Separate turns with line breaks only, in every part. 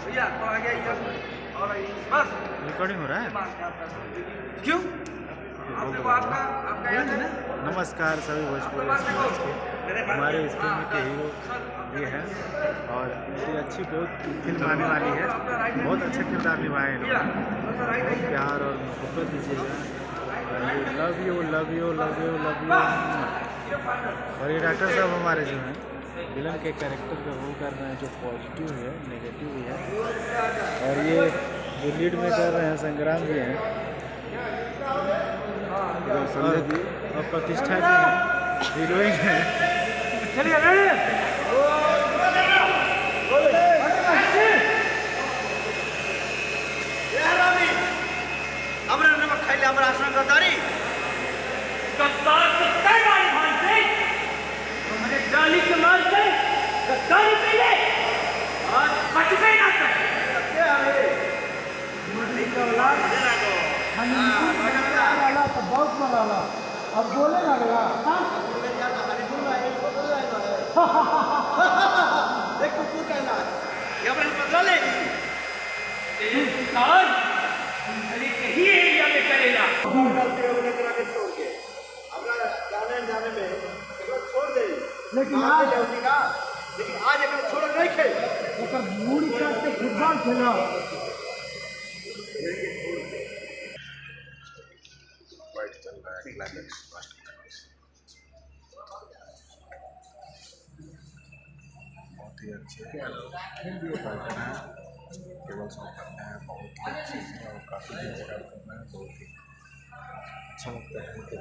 भैया तो आ गया ये और बस
रिकॉर्डिंग हो रहा है।
क्यों आपको आपका आपका याद है ना।
नमस्कार सभी भोजपुरी के हमारे इस फिल्म के हीरो ये हैं और इतनी अच्छी बहुत फिल्म आने वाली है। बहुत अच्छा किरदार निभाए इन्होंने, बहुत प्यार और मोहब्बत दीजिएगा। Love you love you love you love you. और ये डॉक्टर साहब हमारे जो हैं विलन के कैरेक्टर का रोल कर रहे हैं, जो पॉजिटिव है नेगेटिव भी है। और ये जो लीड में कर रहे हैं संग्राम जी हैं और प्रतिष्ठा जी हैं, हीरोइन हैं।
हमरा नमक खाइले हमरा आसन गद्दारी
गद्दार कितने बारी भानते हमारे डाली के मार से गद्दारी पहले आज बच गए ना कर क्या है मुझे का औलाद देना को वाला तो बहुत वाला अब बोले लगला हां
देख तू कहना ये अपन बदला ले
काज अरे कहीं एरिया में करेगा
करते हो करा के छोड़ के हमरा जाने में एक छोड़ दे
लेकिन आज
लेकिन आज एक छोड़ नहीं खे
ओकर मूड़ी काट के फुटबॉल खेला
फाइट चल रहा है क्लाइमेक्स बहुत ही अच्छे केवल सॉन्ग करना है, बहुत ही अच्छे से और काफ़ी जगह करना है, बहुत ही अच्छा लगता है कि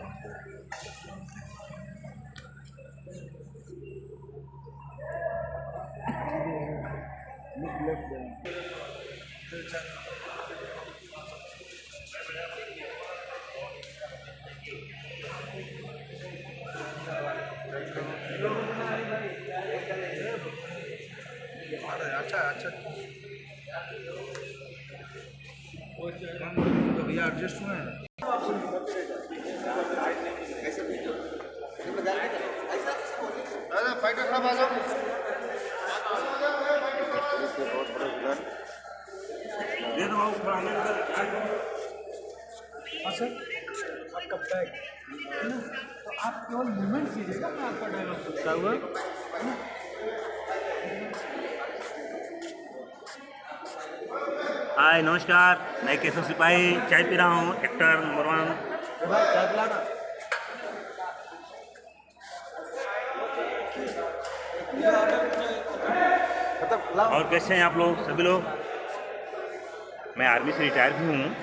अच्छा अच्छा भैया एडजस्ट हुए हैं। फाइटर साहब आ जाओ। बहुत बड़े विलन
दे दो
सर आपका बैग है ना, तो आप केवल मूवमेंट कीजिएगा, मैं आपका डायलॉग
क्या हुआ?
हाय नमस्कार, मैं केशव सिपाही चाय पी रहा हूँ, एक्टर नंबर 1।
चाय पिलाना।
और कैसे हैं आप लोग सभी लोग? मैं आर्मी से रिटायर भी हूँ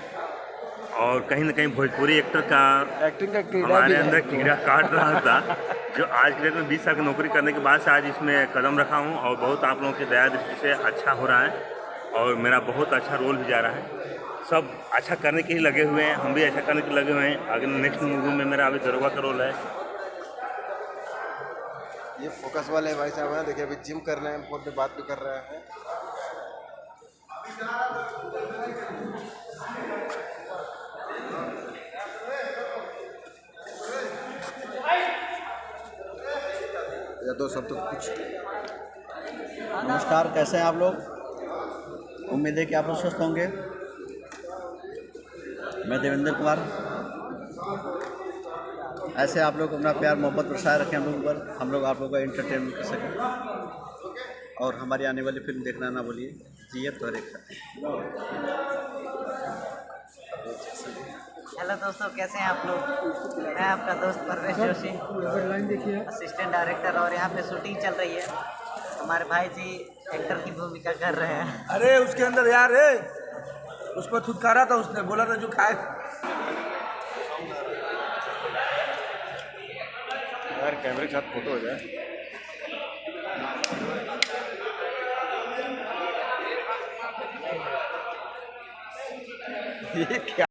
और कहीं ना कहीं भोजपुरी एक्टर का
एक्टिंग का कीड़ा
हमारे अंदर कीड़ा काट रहा था, जो आज के डेट में 20 साल की नौकरी करने के बाद से आज इसमें कदम रखा हूँ और बहुत आप लोगों की दया दृष्टि से अच्छा हो रहा है और मेरा बहुत अच्छा रोल भी जा रहा है। सब अच्छा करने के ही लगे हुए हैं, हम भी अच्छा करने के लगे हुए हैं। अगर नेक्स्ट मूवी में मेरा अभी दरोगा का रोल है।
ये फोकस वाले भाई साहब हैं, देखिए अभी जिम कर रहे हैं, फोन पे बात भी कर रहे हैं। या दो सब तो कुछ।
नमस्कार, कैसे हैं आप लोग? उम्मीद है कि आप लोग स्वस्थ होंगे। मैं देवेंद्र कुमार। ऐसे आप लोग अपना प्यार मोहब्बत बरसाए रखें हम लोगों पर, हम लोग आप लोगों का एंटरटेनमेंट कर सकें। और हमारी आने वाली फिल्म देखना ना भूलिए। जी तो हर एक।
हेलो दोस्तों, कैसे हैं आप लोग? मैं आपका दोस्त परवेश जोशी, असिस्टेंट डायरेक्टर, और यहाँ पे शूटिंग चल रही है। हमारे भाई जी एक्टर की भूमिका कर रहे हैं।
अरे उसके अंदर यार है, उस पर थुतकारा था, उसने बोला था जो खाए।
यार कैमरे के साथ फोटो हो जाए।
ये क्या